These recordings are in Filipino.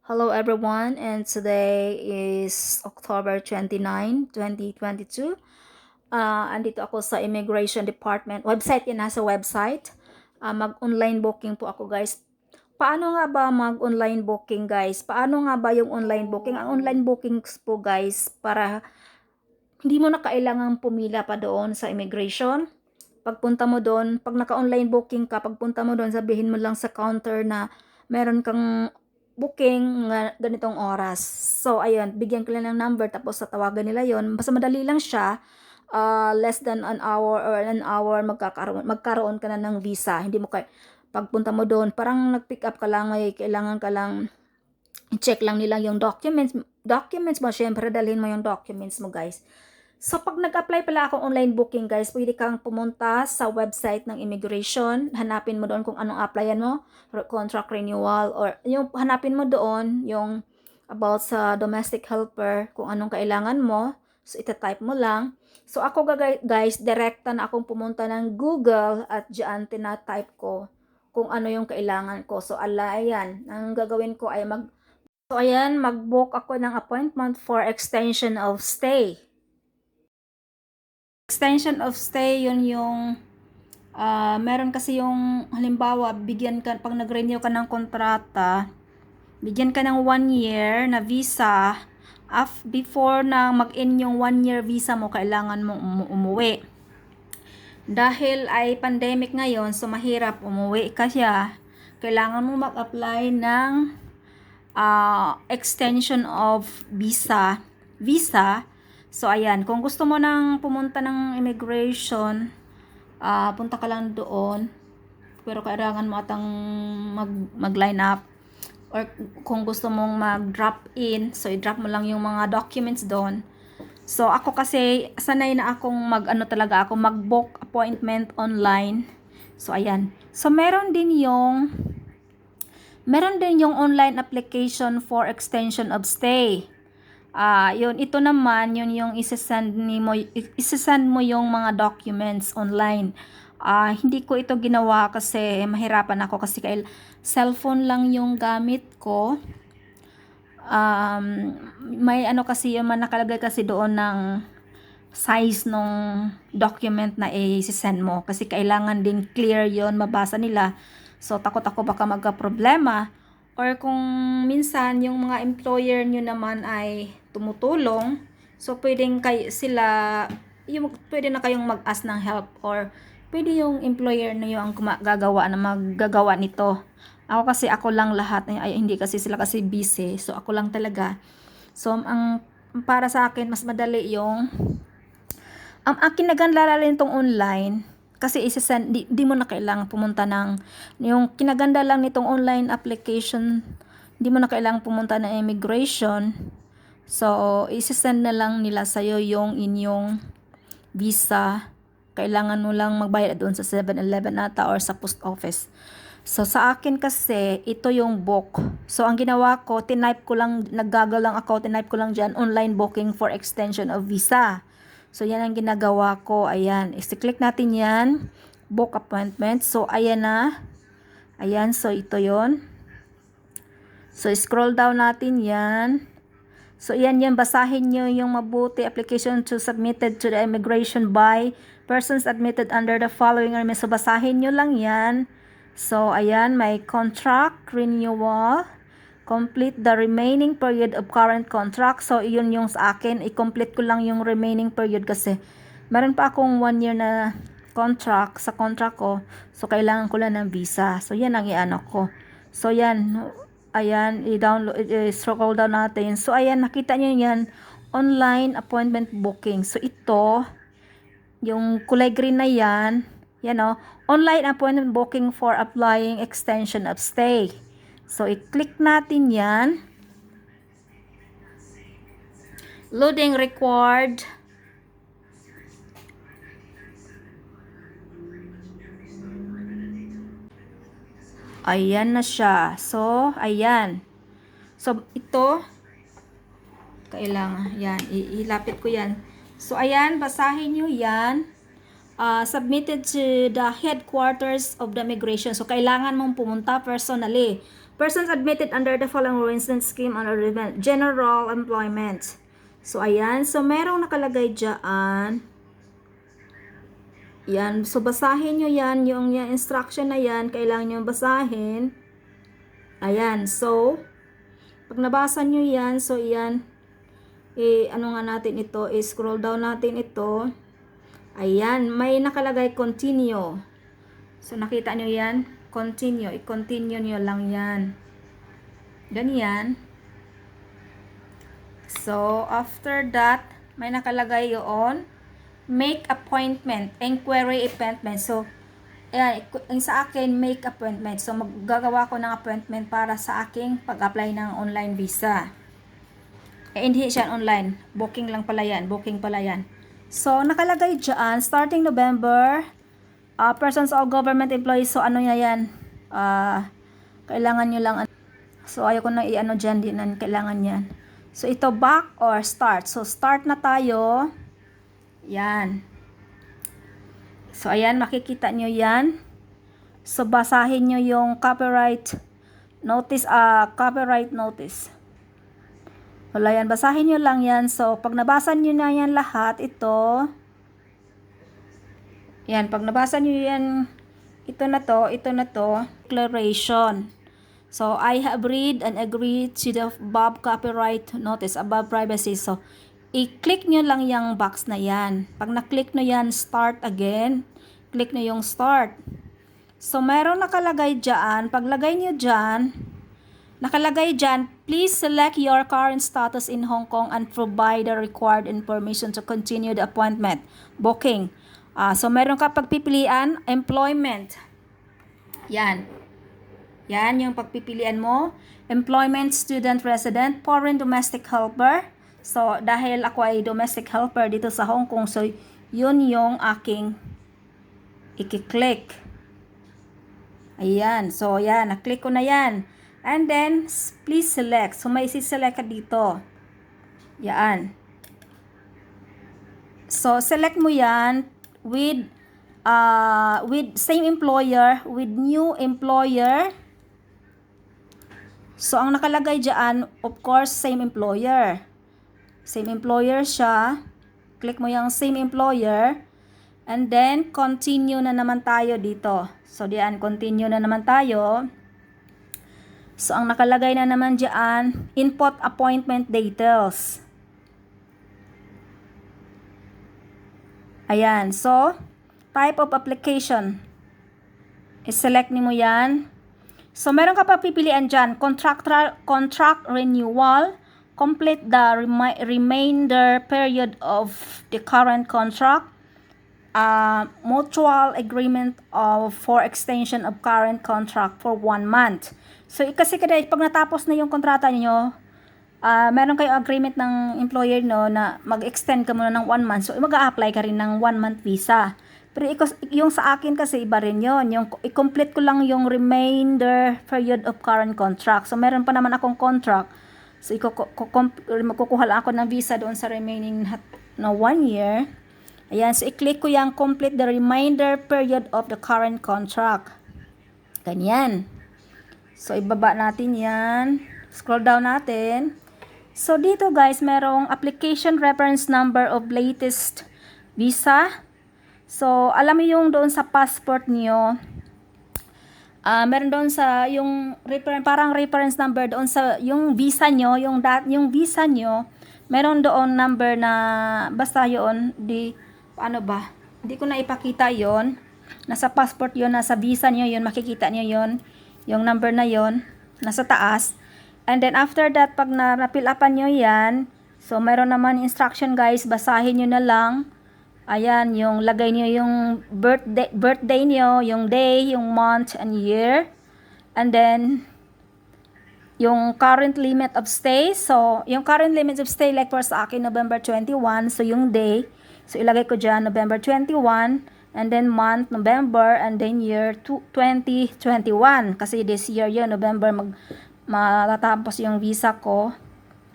Hello everyone, and today is October 29, 2022. Andito ako sa Immigration Department. Website yan, nasa website. Mag-online booking po ako guys. Paano nga ba mag-online booking guys? Paano nga ba yung online booking? Ang online bookings po guys, para hindi mo na kailangang pumila pa doon sa immigration. Pagpunta mo doon, pag naka-online booking ka, pagpunta mo doon, sabihin mo lang sa counter na meron kang booking nga ganitong oras. So, ayun, bigyan ko lang ng number tapos tatawagan nila yon. Basta madali lang siya. Less than an hour or an hour magkaroon ka na ng visa. Hindi mo pagpunta mo doon, parang nag-pick up ka lang, may kailangan ka lang i-check lang nila yung documents mo. Syempre, dalhin mo yung documents mo, guys. So, pag nag-apply pala akong online booking, guys, pwede kang pumunta sa website ng immigration. Hanapin mo doon kung anong applyan mo, contract renewal, or yung hanapin mo doon yung about sa domestic helper, kung anong kailangan mo. So, itatype mo lang. So, ako guys, direkta na akong pumunta ng Google at dyan tina-type ko kung ano yung kailangan ko. So, ayan, ang gagawin ko ay mag-book ako ng appointment for extension of stay. Extension of stay, yun yung meron kasi yung halimbawa, bigyan ka, pag nag-renew ka ng kontrata, bigyan ka ng 1 year na visa. Before na mag-end yung 1 year visa mo, kailangan mong umuwi. Dahil ay pandemic ngayon, so mahirap umuwi kasi kailangan mo mag-apply ng extension of visa. So ayan, kung gusto mo nang pumunta ng immigration, punta ka lang doon. Pero kailangan mo atang mag-line up. Or kung gusto mong mag-drop in, so i-drop mo lang yung mga documents doon. So ako kasi sanay na akong mag-book appointment online. So ayan. So meron din yung online application for extension of stay. Yun, ito naman, yun yung isesend mo yung mga documents online. Hindi ko ito ginawa kasi mahirapan ako kasi cellphone lang yung gamit ko. May ano kasi yung nakalagay kasi doon ng size nung document na i-send mo kasi kailangan din clear yon, mabasa nila. So takot ako baka magka-problema, or kung minsan yung mga employer nyo naman ay tumutulong, so pwede na kayong mag-ask ng help, or pwede yung employer na yung maggagawa nito. Ako lang lahat, hindi kasi sila kasi busy, so ako lang talaga. So ang para sa akin mas madali yung ang akin naganda rin itong online kasi di mo na kailangan pumunta yung kinaganda lang nitong online application, di mo na kailangan pumunta ng immigration. So, isesend na lang nila sa'yo yung inyong visa. Kailangan mo lang magbayad doon sa 7-Eleven ata or sa post office. So, sa akin kasi, ito yung book. So, ang ginawa ko, naggagal lang ako, tinype ko lang dyan, online booking for extension of visa. So, yan ang ginagawa ko. Ayan. I-click natin yan. Book appointment. So, ayan na. Ayan. So, ito yon. So, scroll down natin yan. So, yan. Basahin nyo yung mabuti. Application to submitted to the immigration by persons admitted under the following. So, basahin nyo lang yan. So, ayan. May contract renewal. Complete the remaining period of current contract. So, yun yung sa akin. I-complete ko lang yung remaining period kasi meron pa akong 1 year na contract sa contract ko. So, kailangan ko lang ng visa. So, yan ang i-ano ko. So, yan. Ayan. I-scroll down natin. So, ayan. Nakita nyo yan. Online appointment booking. So, ito, yung kulay green na yan. Yan o. Online appointment booking for applying extension of stay. So, i-click natin yan. Loading required. Ayan na siya. So, ayan. So, ito, kailangan, yan, ilapit ko yan. So, ayan, basahin nyo yan. Submitted to the headquarters of the immigration. So, kailangan mong pumunta personally. Persons admitted under the following resident scheme under general employment. So, ayan. So, merong nakalagay dyan. Yan. So, basahin nyo yan. Yung instruction na yan, kailangan nyo basahin. Ayan. So, pag nabasa nyo yan, so, yan. Ano nga natin ito? Scroll down natin ito. Ayan. May nakalagay continue. So, nakita nyo yan? Continue. I-continue nyo lang yan. Ganyan. So, after that, may nakalagay yun. Make appointment. Inquiry appointment. So, ayan, sa akin, make appointment. So, maggagawa ko ng appointment para sa aking pag-apply ng online visa. Hindi siya online. Booking lang pala yan. Booking pala yan. So, nakalagay dyan, starting November, persons or government employees. So, ano yan? Kailangan nyo lang. So, ayoko na i-ano dyan. Di na kailangan yan. So, ito back or start. So, start na tayo. Yan. So, ayan. Makikita nyo yan. So, basahin nyo yung copyright notice. Copyright notice. Wala yan. Basahin nyo lang yan. So, pag nabasa nyo na yan lahat, ito. Yan. Pag nabasa nyo yan, ito na to. Declaration. So, I have read and agreed to the above copyright notice, above privacy. So, i-click nyo lang yung box na yan. Pag na-click nyo yan, start again. Click nyo yung start. So, meron nakalagay dyan. Paglagay nyo dyan, nakalagay dyan, please select your current status in Hong Kong and provide the required information to continue the appointment. Booking. So, meron ka pagpipilian, employment. Yan. Yan yung pagpipilian mo. Employment, student, resident, foreign domestic helper. So, dahil ako ay domestic helper dito sa Hong Kong, so, yun yung aking i-click. Ayan. So, yan. Na-click ko na yan. And then, please select. So, may isi-select ka dito. Yan. So, select mo yan with same employer, with new employer. So, ang nakalagay dyan, of course, same employer. Same employer siya. Click mo yung same employer. And then, continue na naman tayo dito. So, diyan, continue na naman tayo. So, ang nakalagay na naman dyan, input appointment details. Ayan. So, type of application. I-select mo yan. So, meron ka pa pipilian dyan. Contract renewal. Complete the remainder period of the current contract. Mutual agreement for extension of current contract for 1 month. So, kasi pag natapos na yung kontrata niyo, meron kayong agreement ng employer no na mag-extend ka muna ng 1 month. So, mag-a-apply ka rin ng 1 month visa. Pero yung sa akin kasi iba rin yun. Yung i-complete ko lang yung remainder period of current contract. So, meron pa naman akong contract. So, magkukuha lang ako ng visa doon sa remaining na 1 year. Ayan. So, i-click ko yung complete the remainder period of the current contract. Ganyan. So, ibaba natin yan. Scroll down natin. So, dito guys, merong application reference number of latest visa. So, alam mo yung doon sa passport niyo, meron doon sa yung parang reference number doon sa yung visa nyo, yung visa nyo, meron doon number na basta yun, paano ba? Hindi ko na ipakita yon. Nasa passport yon, nasa visa nyo yun, makikita nyo yon. Yung number na yon, nasa taas. And then after that, pag na-fill upan nyo yan, so meron naman instruction guys, basahin nyo na lang. Ayan, yung lagay nyo yung birthday nyo, yung day, yung month, and year. And then, yung current limit of stay. So, yung current limit of stay, like for sa akin, November 21. So, yung day. So, ilagay ko dyan, November 21. And then, month, November. And then, year, 2021. Kasi this year yun, November, matatapos yung visa ko.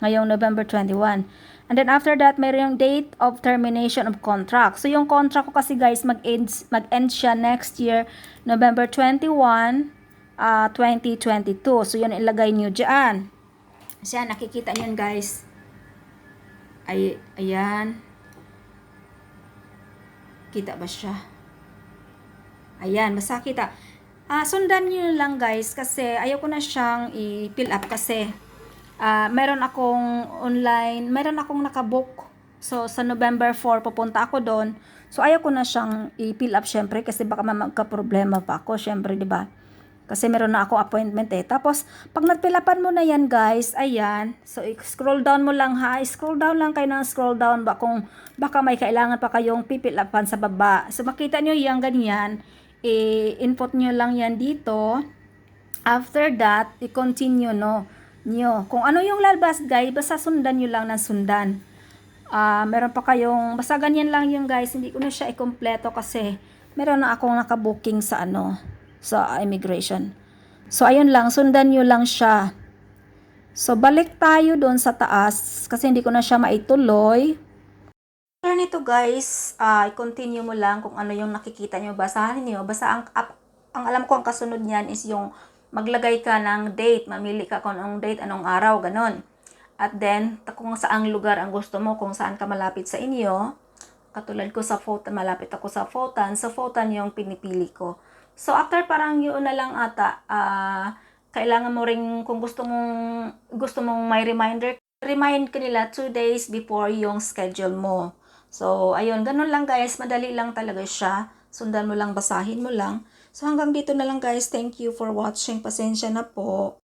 Ngayong November 21. And then after that, mayroon yung date of termination of contract. So yung contract ko kasi guys, mag-end siya next year, November 21. 2022. So, yun ilagay nyo dyan. Siya, nakikita nyo guys. Ayan. Kita ba siya? Ayan, basta kita. Sundan nyo lang guys kasi ayaw ko na siyang i-fill up kasi meron akong online, meron akong nakabook. So, sa November 4, pupunta ako doon. So, ayaw ko na siyang i-fill up syempre kasi baka magka-problema pa ako syempre, di ba? Kasi meron na ako appointment eh. Tapos, pag nagpilapan mo na yan guys, ayan. So, scroll down mo lang ha. Scroll down lang kayo ng scroll down ba kung baka may kailangan pa kayong pipilapan sa baba. So, makita nyo yan ganyan. I-input nyo lang yan dito. After that, i-continue nyo. Kung ano yung lalabas guys, basta sundan nyo lang ng sundan. Meron pa kayong, basta ganyan lang yung guys. Hindi ko na siya i-kompleto kasi meron na akong nakabooking sa sa immigration. So, ayun lang, sundan nyo lang siya. So, balik tayo doon sa taas kasi hindi ko na siya maituloy. After nito guys, i-continue mo lang kung ano yung nakikita nyo, basahin nyo. Basta ang alam ko ang kasunod niyan is yung maglagay ka ng date, mamili ka kung anong date, anong araw, ganon. At then, kung saang lugar ang gusto mo, kung saan ka malapit sa inyo. Katulad ko sa Photan, malapit ako sa Photan. So, Photan yung pinipili ko. So, after parang yun na lang ata, kailangan mo rin, kung gusto mong may reminder, remind ka nila 2 days before yung schedule mo. So, ayun, ganun lang guys, madali lang talaga siya. Sundan mo lang, basahin mo lang. So, hanggang dito na lang guys. Thank you for watching. Pasensya na po.